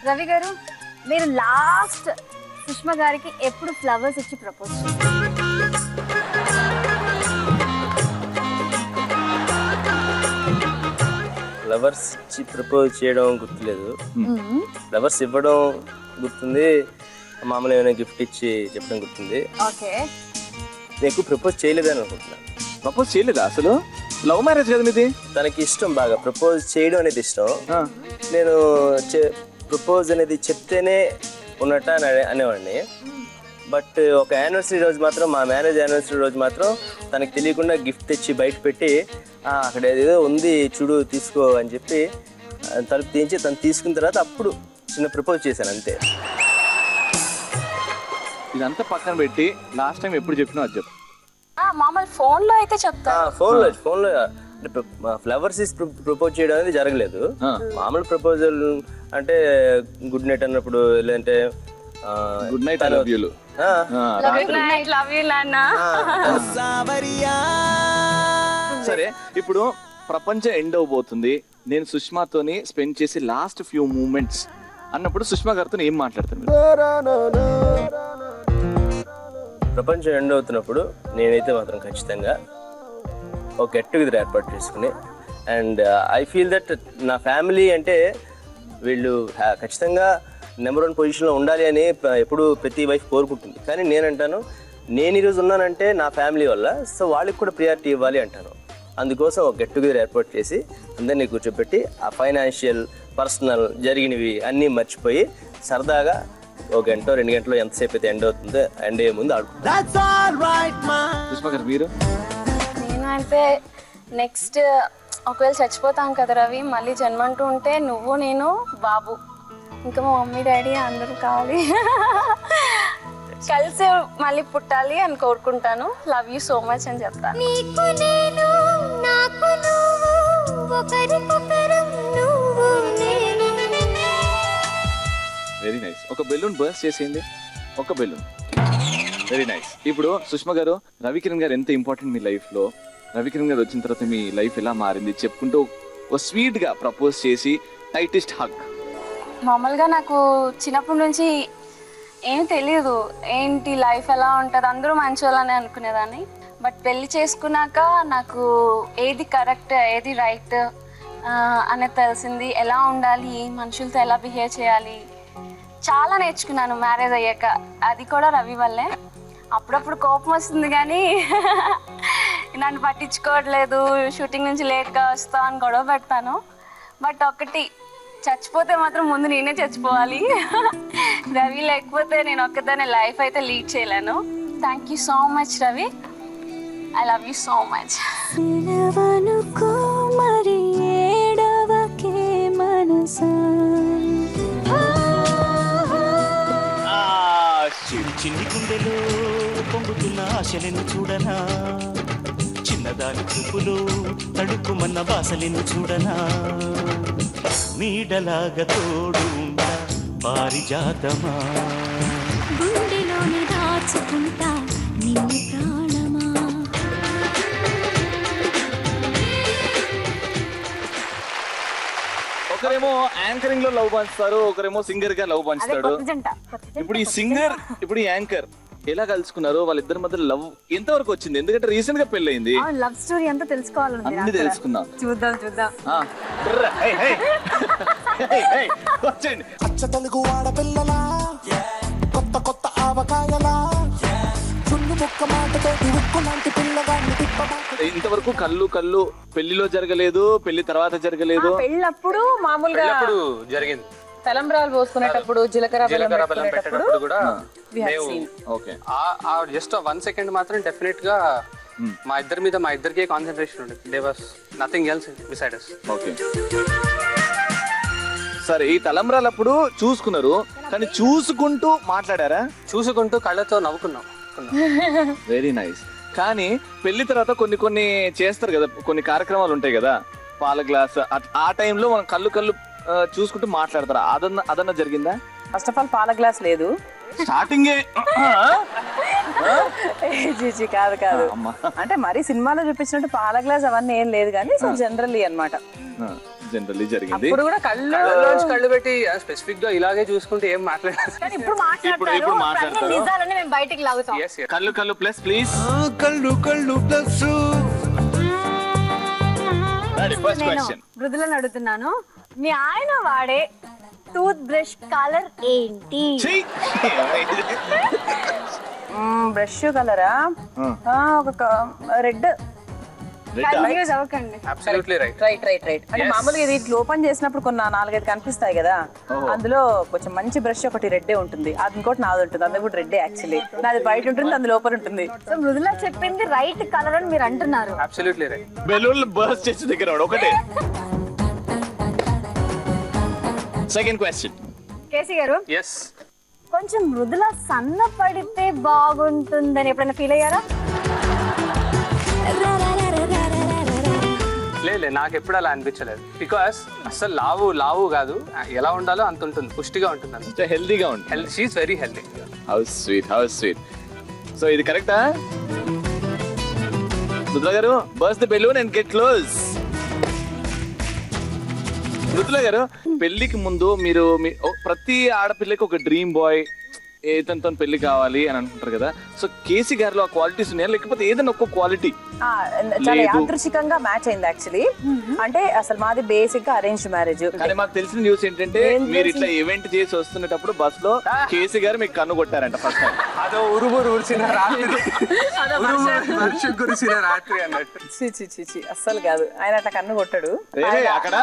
Ravi గారు, మీరు లాస్ట్ సుష్మా గారికి ఎప్పుడు ఫ్లవర్స్ ఇచ్చి ప్రపోజ్ చేశారు? ఫ్లవర్స్ ఇచ్చి ప్రపోజ్ చేయడం గుర్తులేదు, ఫ్లవర్స్ ఇవ్వడం గుర్తుంది, మామూలు ఏమైనా గిఫ్ట్ ఇచ్చి చెప్పడం గుర్తుంది. ఓకే, నీకు ప్రపోజ్ చేయలేదని అనుకుంటున్నాను. ప్రపోజ్ చేయలేదా అసలు? లవ్ మ్యారేజ్ కదా మీది? తనకి ఇష్టం బాగా ప్రపోజ్ చేయడం అనేది ఇష్టం. నేను ప్రపోజ్ అనేది చెప్తేనే ఉన్నట్ట అనేవాడిని. బట్ ఒక యానివర్సరీ రోజు మాత్రం, మా మ్యారేజ్ యానివర్సరీ రోజు మాత్రం తనకి తెలియకుండా గిఫ్ట్ తెచ్చి బయట పెట్టి అక్కడ ఏదో ఉంది చూడు తీసుకో అని చెప్పి తలుపు తీయించి తను తీసుకున్న తర్వాత అప్పుడు చిన్న ప్రపోజ్ చేశాను అంతే. ఇదంతా పక్కన పెట్టి లాస్ట్ టైం ఎప్పుడు చెప్పినా అది చెప్పు. మామూలు ఫోన్లో అయితే చెప్తా. ఫోన్లో ఫ్లవర్స్ ప్రపోజ్ చేయడం అనేది జరగలేదు. మామూలు ప్రపోజల్ అంటే గుడ్ నైట్ అన్నప్పుడు, లేదంటే good night, I love you. Love you నాన్న. సరే, ఇప్పుడు ప్రపంచం ఎండ్ అవబోతుంది, నేను సుష్మాతోని స్పెండ్ చేసి లాస్ట్ ఫ్యూ మూమెంట్స్ అన్నప్పుడు సుష్మా గారితో ఏం మాట్లాడతాను? ప్రపంచం ఎండ్ అవుతున్నప్పుడు నేనైతే మాత్రం ఖచ్చితంగా ఒక గెట్ టుగెదర్ ఏర్పాటు చేసుకుని, అండ్ ఐ ఫీల్ దట్ నా ఫ్యామిలీ అంటే వీళ్ళు ఖచ్చితంగా నెంబర్ 1 పొజిషన్లో ఉండాలి అని ఎప్పుడు ప్రతి వైఫ్ కోరుకుంటుంది. కానీ నేనంటాను, నేను ఈరోజు ఉన్నానంటే నా ఫ్యామిలీ వల్ల, సో వాళ్ళకి కూడా ప్రియారిటీ ఇవ్వాలి అంటాను. అందుకోసం ఒక గెట్ టుగెదర్ ఏర్పాటు చేసి అందరినీ కూర్చోబెట్టి ఆ ఫైనాన్షియల్, పర్సనల్ జరిగినవి అన్నీ మర్చిపోయి సరదాగా ఒక గంట 2 గంటలో ఎంతసేపు అయితే ఎండ్ అవుతుందో ఎండ్ అయ్యే ముందు ఆడుకుంటాను. నేను అయితే నెక్స్ట్ ఒకవేళ చచ్చిపోతాం కదా రవి, మళ్ళీ జన్మంటూ ఉంటే నువ్వు, నేను, బాబు, ఇంకా మా మమ్మీ డాడీ అందరూ కావాలి, కలిసి మళ్ళీ పుట్టాలి అని కోరుకుంటాను. లవ్ యూ సో మచ్ అని చెప్తాను. Very nice. ఒక బెలూన్ బర్స్ట్ చేసేయండి, ఒక బెలూన్. Very nice. ఇప్పుడు సుష్మా గారు, రవికిరణ్ గారు ఎంత ఇంపార్టెంట్ మీ లైఫ్ లో, రవికిరణ్ గారు వచ్చిన తర్వాత మీ లైఫ్ ఎలా మారింది చెప్పుకుంటూ ఒక స్వీట్ గా ప్రపోజ్ చేసి టైటెస్ట్ హగ్. మామూలుగా నాకు చిన్నప్పటి నుంచి ఏం తెలియదు, ఏంటి లైఫ్ ఎలా ఉంటుంది, అందరూ మంచి వాళ్ళని అనుకునేదాన్ని. బట్ పెళ్లి చేసుకున్నాక నాకు ఏది కరెక్ట్, ఏది రైట్ అనేది తెలిసింది. ఎలా ఉండాలి, మనుషులతో ఎలా బిహేవ్ చేయాలి, చాలా నేర్చుకున్నాను మ్యారేజ్ అయ్యాక. అది కూడా రవి వల్లే. అప్పుడప్పుడు కోపం వస్తుంది కానీ నన్ను పట్టించుకోవట్లేదు, షూటింగ్ నుంచి లేట్గా వస్తా అని గొడవ పెడతాను. బట్ ఒకటి, చచ్చిపోతే మాత్రం ముందు నేనే చచ్చిపోవాలి. రవి లేకపోతే నేను ఒక్కదానే లైఫ్ అయితే లీడ్ చేయలేను. Thank you so much Ravi, I love you so much. చిన్ని గుండెలో పొంగుతున్న ఆశలను చూడనా, చిన్నదాని చూపులో తడుక్కుమన్న బాసలను చూడనా, నీడలాగా తోడు పారిజాతమా, గుండెలోని దాచుకుంటా నిన్ను ప్రాణమా. ఒకరేమో యాంకరింగ్ లో లవ్ పంచుతారు, ఒకరేమో సింగర్ గా లవ్ పంచుతాడు. ఇప్పుడు ఈ సింగర్, ఇప్పుడు ఈ యాంకర్ ఎలా కలుసుకున్నారు? వాళ్ళిద్దరి మధ్య లవ్ ఎంత వరకు వచ్చింది? ఎందుకంటే రీసెంట్ గా పెళ్ళయింది. లవ్ స్టోరీ అంతా తెలుసుకోవాలండి, అన్ని తెలుసుకుందాం. చూద్దాం. అచ్చ తెలుగు ఆడపిల్లలా, కొత్త కొత్త ఆవకాయలా, చున్ను ముక్క మాటతోటి ఉక్కు లాంటి పిల్లగాన్ని తిప్పమా. ఇంతవరకు కళ్ళు పెళ్లిలో జరగలేదు, పెళ్లి తర్వాత జరగలేదు, పెళ్ళప్పుడు మామూలుగా జరిగింది. తలంబ్రాలు పోసుకునేటప్పుడు జీలకర్ర బెల్లం పెట్టేటప్పుడు కూడా ఓకే జస్ట్ 1 సెకండ్ మాత్రం డెఫినెట్ గా మా ఇద్దరికే కాన్సన్ట్రేషన్ ఉండేది. They was nothing else beside us. Okay సరే, ఈ తలంబ్రాలప్పుడు చూసుకున్నారు కానీ చూసుకుంటూ మాట్లాడారా? చూసుకుంటూ కళ్ళతో నవ్వుకున్నాం. Very nice. కానీ పెళ్లి తర్వాత కొన్ని చేస్తారు కదా, కొన్ని కార్యక్రమాలు ఉంటాయి కదా, పాల గ్లాస్ ఆ టైంలో మనం కళ్ళు చూసుకుంటూ మాట్లాడతారా? అదన్నా జరిగిందా? ఫస్ట్ ఆఫ్ ఆల్ పాల గ్లాస్ లేదు స్టార్టింగ్. కాదు అంటే మరి సినిమాలో చూపించినట్టు పాల గ్లాస్ అవన్నీ ఏం లేదు కానీ సో జనరల్లీ అన్నమాట. జనరల్లీ జరిగింది. ఇప్పుడు కూడా కళ్ళు పెట్టి స్పెసిఫిక్ గా ఇలాగే చూసుకుంటే ఏం మాట్లాడారు. ఇప్పుడు మాట్లాడతారు. బయటికి లాగుతాం. కళ్ళు ప్లస్ ప్లీజ్. కళ్ళు ప్లస్. ఫస్ట్ క్వశ్చన్ మృదులను అడుగుతున్నాను, మీ ఆయన వాడే టూత్ బ్రష్ కలర్ ఏంటి? బ్రష్ కలరా ఒక రెడ్. రైట్. అంటే మామూలుగా ఇది ఓపెన్ చేసినప్పుడు కొన్ని 4-5 కనిపిస్తాయి కదా, అందులో కొంచెం మంచి బ్రష్ ఒకటి రెడ్డే ఉంటుంది, అది ఇంకోటి నాది ఉంటుంది, అది కూడా రెడ్డే. యాక్చువల్లీ నాది బయట ఉంటుంది, అది లోపల ఉంటుంది. సో మృదుల చెప్పింది రైట్ కలర్ అని మీరు అంటున్నారు. Absolutely right. బెలూన్ బర్స్ట్ చేసి దగ్గర ఒకటే. సెకండ్ క్వశ్చన్ కేసీ గారు. yes కొంచెం మృదుల సన్న పడితే బాగుంటుందని ఎప్పుడైనా ఫీల్ అయ్యారా? లేదు, నాకు ఎప్పుడు అలా అనిపించలేదు. బికాస్ అసలు లావు కాదు, ఎలా ఉండాలో అంత ఉంటుంది, పుష్టిగా ఉంటుంది, అంత హెల్దీగా ఉంటుంది. She is very healthy. How sweet. So ఇది కరెక్టా? Mridula garu, burst the balloon and get close. Mridula garu, పెళ్లికి ముందు మీరు ప్రతి ఆడపిల్లకి ఒక డ్రీమ్ బాయ్, ఏతంతో పెళ్లి కావాలి అని అనుకుంటారు కదా. సో కేసీ గారిలో ఆ క్వాలిటీస్ ఉన్నాయా, లేకపోతే ఏదైనా ఒక్క క్వాలిటీ చాలా యాదృచ్ఛికంగా మ్యాచ్ అయింది యాక్చువల్లీ. అంటే అసలు మాది బేసిక్ గా అరేంజ్ మ్యారేజ్. కానీ మాకు తెలిసిన న్యూస్ ఏంటంటే మీరు ఇట్లా ఈవెంట్ చేసి వస్తున్నప్పుడు బస్ లో కేసీ గారు మీకు కన్ను కొట్టారంట ఫస్ట్ టైం. అదో ఉరిసిన రాత్రి అన్నట్టు. అస్సలు కాదు, ఆయన అట్లా కన్ను కొట్టాడు. అక్కడ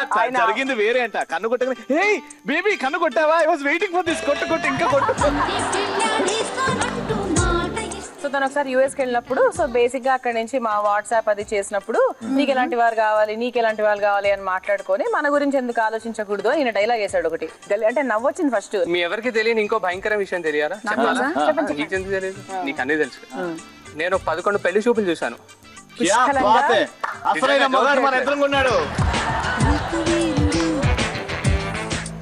జరిగింది వేరే అంట. కన్ను కొట్టగానే హే బేబీ కన్ను కొట్టావా, I was waiting for this, కొట్టు ఇంకా కొట్టు. సో తను ఒకసారి యూఎస్ కి వెళ్ళినప్పుడు, సో బేసిక్ గా అక్కడ నుంచి మా వాట్సాప్ అది చేసినప్పుడు నీకు ఎలాంటి వారు కావాలి, నీకు ఎలాంటి వాళ్ళు కావాలి అని మాట్లాడుకొని మన గురించి ఎందుకు ఆలోచించకూడదు ఈయన డైలాగ్ వేసాడు ఒకటి. అంటే నవ్వొచ్చింది ఫస్ట్. మీ ఎవరికి తెలియని ఇంకో భయంకర విషయం తెలియాలా? నీకెందుకు తెలియదు? నీకు అన్నీ తెలుసు. నేను 11 పెళ్లి చూపులు చూశాను.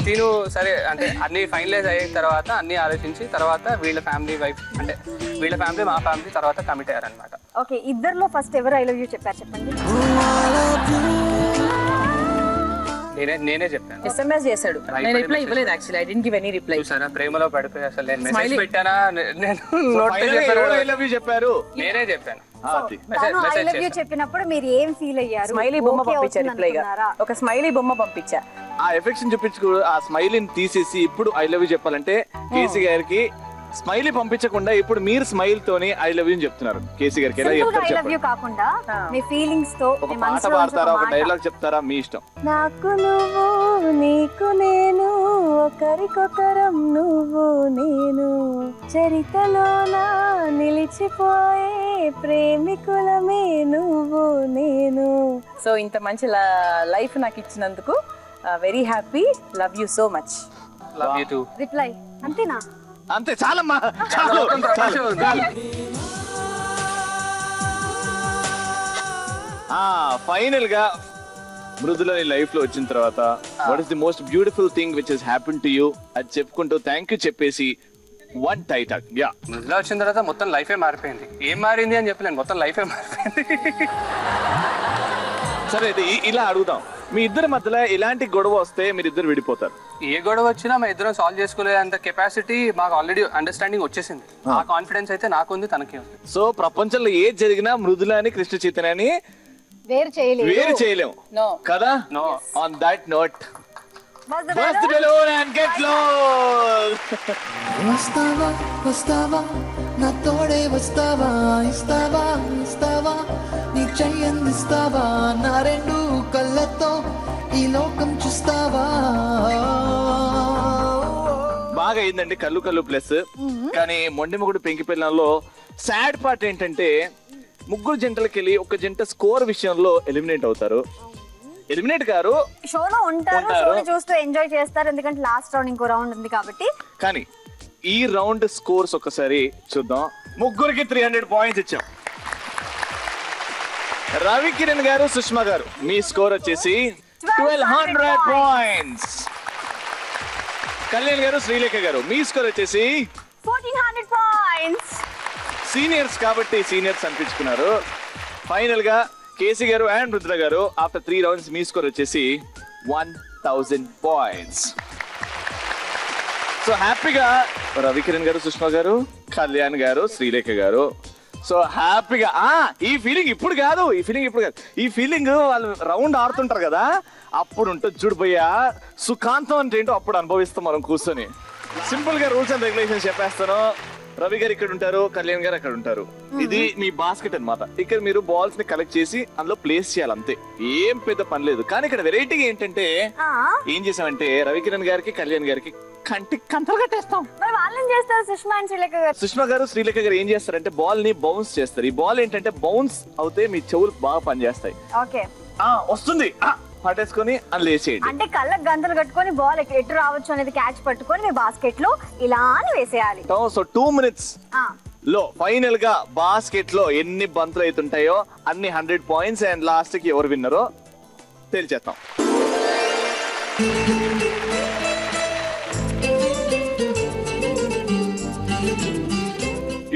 తిను సరే అంటే అన్ని ఫైనలైజ్ అయిన తర్వాత అన్ని ఆలోచించి తర్వాత వీళ్ళ ఫ్యామిలీ మా ఫ్యామిలీ తర్వాత కమిట్ అయ్యారనమాట. ఓకే, ఇద్దరిలో ఫస్ట్ ఎవరు ఐ లవ్ యూ చెప్పారు చెప్పండి? నేనే చెప్పాను. SMS చేశాడు, నేను రిప్లై ఇవ్వలేదు actually. I didn't give any reply. చూసారా, ప్రేమలో పడిపోయి అసలు నేను మెసేజ్ పెట్టానా, నేను నోట్ ఐ లవ్ యూ చెప్పారు, నేనే చెప్పాను. ఐ లవ్ యూ చెప్పినప్పుడు మీరు ఏం ఫీల్ అయ్యారు? స్మైలీ బొమ్మ పంపించా రిప్లైగా, ఒక స్మైలీ బొమ్మ పంపించా. ఆ ఎఫెక్షన్ చూపించుకో, ఆ స్మైలీని తీసేసి ఇప్పుడు ఐ లవ్ యూ చెప్పాలంటే కేసీ గారికి స్మైలీ పంపించకుండా ఇప్పుడు మీరు స్మైల్ తోని ఐ లవ్ యూ చెప్తున్నారు. కేసీ గారికి ఎలా చెప్తారు? ఐ లవ్ యూ కాకుండా మీ ఫీలింగ్స్ తో ఒక పాట పాడతారా, ఒక డైలాగ్ చెప్తారా, మీ ఇష్టం. నాకు నువ్వు, నీకు నేను, ఒకరికొకరం నువ్వు నేను, చరితలోన నిలిచిపోయే ప్రేమికులమే నువ్వు నేను. సో ఇంత మంచి లైఫ్ నాకు ఇచ్చినందుకు very happy. Love you so much. Love you to. Reply అంతేనా? అంతే చాలమ్మా, చాలు. ఫైనల్ గా మృదుల లైఫ్ లో వచ్చిన తర్వాత what is the most beautiful thing which has happen to you అది చెప్పుకుంటూ థ్యాంక్ యూ చెప్పేసి వన్ టైటాక్. యా, మృదుల వచ్చిన తర్వాత మొత్తం లైఫే మారిపోయింది. ఏం మారింది అని చెప్పలేను, మొత్తం లైఫే మారిపోయింది. సరే అయితే ఇలా అడుగుదాం, మీ ఇద్దరి మధ్యలో ఎలాంటి గొడవ వస్తే మీరు ఇద్దరు విడిపోతారు? ఏ గొడవ వచ్చినా మా ఇద్దరం సాల్వ్ చేసుకోలే అంత కెపాసిటీ మాకు ఆల్రెడీ అండర్స్టాండింగ్ వచ్చేసింది. ఆ కాన్ఫిడెన్స్ అయితే నాకు ఉంది, తనకి ఉంది. సో ప్రపంచంలో ఏది జరిగినా మృదులని కృష్ణ చైతన్యని వేరు చేయలేము కదా. On that note burst the balloon and get close. వస్తావా వస్తావా నా తోడే వస్తావా, ఇస్తావా ఇస్తావా నీ చెయ్యందిస్తావా, నా రెండు కళ్ళతో ఈ లోకం చూస్తావా. బాగా అయిందండి కళ్ళు కళ్ళు ప్లస్. కానీ మొండి మొగుడు పెంకి పిల్లల్లో సాడ్ పార్ట్ ఏంటంటే ముగ్గురు జంటలకి వెళ్ళి ఒక జంట స్కోర్ విషయంలో ఎలిమినేట్ అవుతారు. ఎలిమినేట్ గారు షోలో ఉంటారు, షోని చూస్తూ ఎంజాయ్ చేస్తారు, ఎందుకంటే లాస్ట్ రౌండ్ ఇంకో రౌండ్ ఉంది కాబట్టి. కానీ ఈ రౌండ్ స్కోర్స్ ఒకసారి చూద్దాం. ముగ్గురికి 300 పాయింట్స్ ఇచ్చాం. రవి కిరణ్ గారు, సుష్మా గారు మీ స్కోర్ వచ్చేసి 1200 పాయింట్స్. కళ్యాణ్ గారు, శ్రీలేఖ గారు మీ స్కోర్ వచ్చేసి 1400 పాయింట్స్. సీనియర్స్ కాబట్టి సీనియర్స్ అనిపించుకున్నారు. ఫైనల్ గా కేసీ గారు అండ్ రుద్ర గారు ఆఫ్టర్ 3 రౌండ్స్ మీ స్కోర్ వచ్చేసి 1000 పాయింట్స్. సో హ్యాపీగా రవి కిరణ్ గారు, సుష్మా గారు, కళ్యాణ్ గారు, శ్రీలేఖ గారు సో హ్యాపీగా ఈ ఫీలింగ్ ఇప్పుడు కాదు, ఈ ఫీలింగ్ వాళ్ళు రౌండ్ ఆడుతుంటారు కదా అప్పుడు ఉంటుంది చూడిపోయా. సుఖాంతం అంటే ఏంటో అప్పుడు అనుభవిస్తాం మనం కూర్చొని. సింపుల్ గా రూల్స్ అండ్ రెగ్యులేషన్స్ చెప్పేస్తాను. రవి గారు ఇక్కడ ఉంటారు, కళ్యాణ్ గారు అక్కడ ఉంటారు. ఇది మీ బాస్కెట్ అన్నమాట. ఇక్కడ మీరు బాల్స్ ని కలెక్ట్ చేసి అందులో ప్లేస్ చేయాలి అంతే, ఏం పెద్ద పని లేదు. కానీ ఇక్కడ వెరైటీగా ఏంటంటే ఏం చేసామంటే రవి కిరణ్ గారికి, కళ్యాణ్ గారికి కంటికి కంతలు కట్టేస్తాం. సుష్మా గారు, శ్రీలేఖ గారు ఏం చేస్తారంటే బాల్ ని బౌన్స్ చేస్తారు. ఈ బాల్ ఏంటంటే బౌన్స్ అవుతే మీ చెవులు బాగా పనిచేస్తాయి. వస్తుంది పట్టేసుకొని అందులో వేసేయండి. అంటే కళ్ళకు గంతలు కట్టుకొని బాల్ ఎటు రావచ్చు అనేది క్యాచ్ పట్టుకొని మీ బాస్కెట్ లో ఇలా వేసేయాలి. సో 2 minutes లో ఫైనల్ గా బాస్కెట్ లో ఎన్ని బంతులు అవుతుంటాయో అన్ని 100 పాయింట్స్. అండ్ లాస్ట్ కి ఎవరు విన్నరో తెలిచేస్తాం.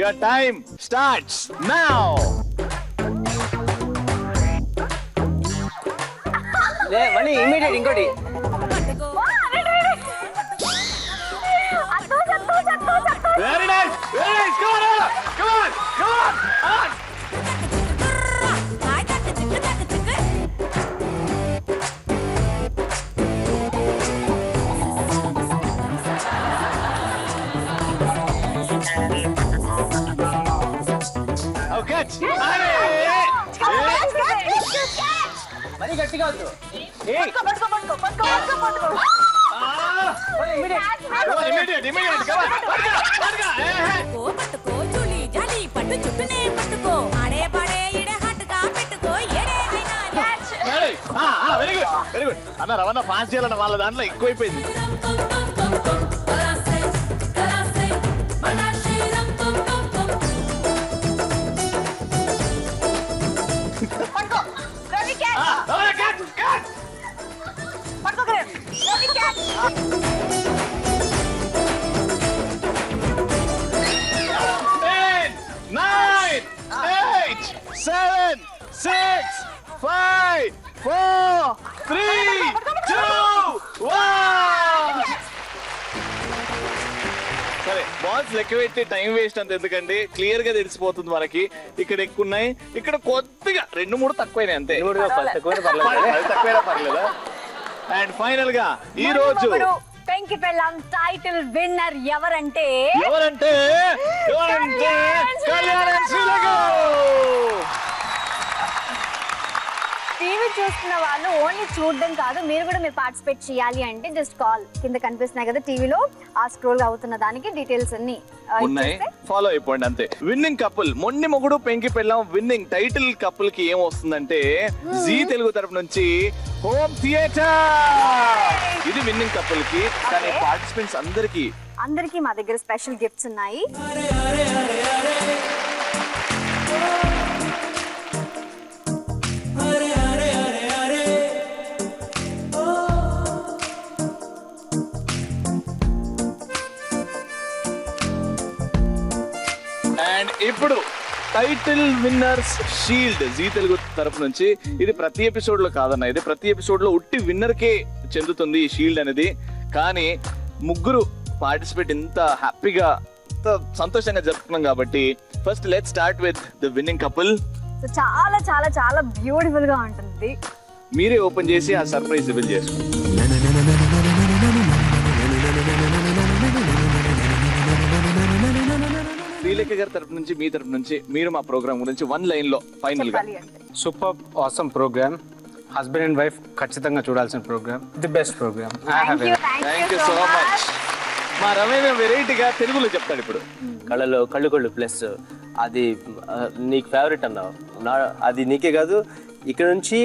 Your time starts now. మళ్ళీ ఇమీడియట్ ఇంకోటి. Very nice, very nice. Come on, come on, come on, come on. Okay. మరి గట్టిగా వద్దు. వెరీ గుడ్ అన్న. రవణ పాస్ చేయాలన్న వాళ్ళ దాంట్లో ఎక్కువైపోయింది. సరే బాల్స్ లెక్క పెట్టి టైం వేస్ట్ అంత ఎందుకండి, క్లియర్ గా తెలిసిపోతుంది మనకి. ఇక్కడ ఎక్కువ ఉన్నాయి, ఇక్కడ కొద్దిగా 2-3 తక్కువైనాయి అంతే. తక్కువైనా పర్లేదా? అండ్ ఫైనల్ గా ఈ రోజు పెంకి పెళ్ళాం టైటిల్ విన్నర్ ఎవరంటే కళ్యాణ్ శ్రీలేఖ. టీవీ చూస్తున్న వాళ్ళు ఓన్లీ చూడడం కాదు, మీరు కూడా మీరు పార్టిసిపేట్ చేయాలి అంటే జస్ట్ కాల్ కింద కనిపిస్తున్నాయి కదా టీవీలో, ఆ స్క్రోల్ అవుతున్న దానికి డీటెయిల్స్ అన్ని ఉన్నాయి, ఫాలో అయిపోండి అంతే. విన్నింగ్ కపుల్ మొండి మొగుడు పెంకి పెళ్ళాం విన్నింగ్ టైటిల్ కపుల్ కి ఏం వస్తుందంటే జీ తెలుగు తరపు నుంచి హోమ్ థియేటర్. ఇది విన్నింగ్ కపుల్ కి. కానీ పార్టిసిపెంట్స్ అందరికి మా దగ్గర స్పెషల్ గిఫ్ట్స్ ఉన్నాయి. ఇప్పుడు title winners shield Zee Telugu తరపు నుంచి. ఇది ప్రతి ఎపిసోడ్ లో కాదన్న, ఇది ప్రతి ఎపిసోడ్ లో ఉట్టి విన్నర్ కే చెందుతుంది ఈ షీల్డ్ అనేది. కానీ ముగ్గురు పార్టిసిపేట్ ఇంత హ్యాపీగా సంతోషంగా జరుపుకున్నాం కాబట్టి first let start with the winning couple. చాలా చాలా చాలా బ్యూటిఫుల్ గా ఉంటుంది. మీరే ఓపెన్ చేసి ఆ సర్ప్రైజ్ రివీల్ చేసుకోండి. శ్రీలేఖ గారి తరపు నుంచి, మీ తరపు నుంచి మీరు మా ప్రోగ్రామ్ గురించి 1 లైన్ లో ఫైనల్ గా. Super awesome program, husband and wife ఖచ్చితంగా చూడాల్సిన program, the best program. Thank you so much. మా రమేష్ వెరైటీగా తెలుగులో చెప్తాడు ఇప్పుడు. కళ్ళు ప్లస్ అది నీకు ఫేవరెట్ అన్నావు, అది నీకే కాదు ఇక్కడ నుంచి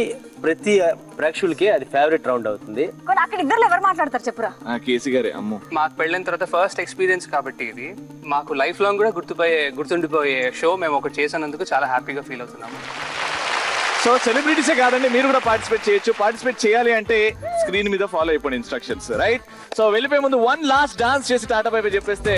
ప్రతి ప్రేక్షకులకి అది ఫేవరెట్ రౌండ్ అవుతుంది. అక్కడ ఇద్దరు ఎవరు మాట్లాడతారు చెప్పురా? కేసీ గారే. అమ్మో, మాకు పెళ్ళైన తర్వాత ఫస్ట్ ఎక్స్పీరియన్స్ కాబట్టి ఇది మాకు లైఫ్ లాంగ్ కూడా గుర్తుండిపోయే షో మేము ఒకటి చేసినందుకు చాలా హ్యాపీగా ఫీల్ అవుతున్నాము. సో సెలబ్రిటీసే కాదండి, మీరు కూడా పార్టిసిపేట్ చేయొచ్చు. పార్టిసిపేట్ చేయాలి అంటే స్క్రీన్ మీద ఫాలో అయిపోండి ఇన్స్ట్రక్షన్స్, రైట్? సో వెళ్ళిపోయే ముందు వన్ లాస్ట్ డాన్స్ చేసి టాటా బై బై చెప్పేస్తే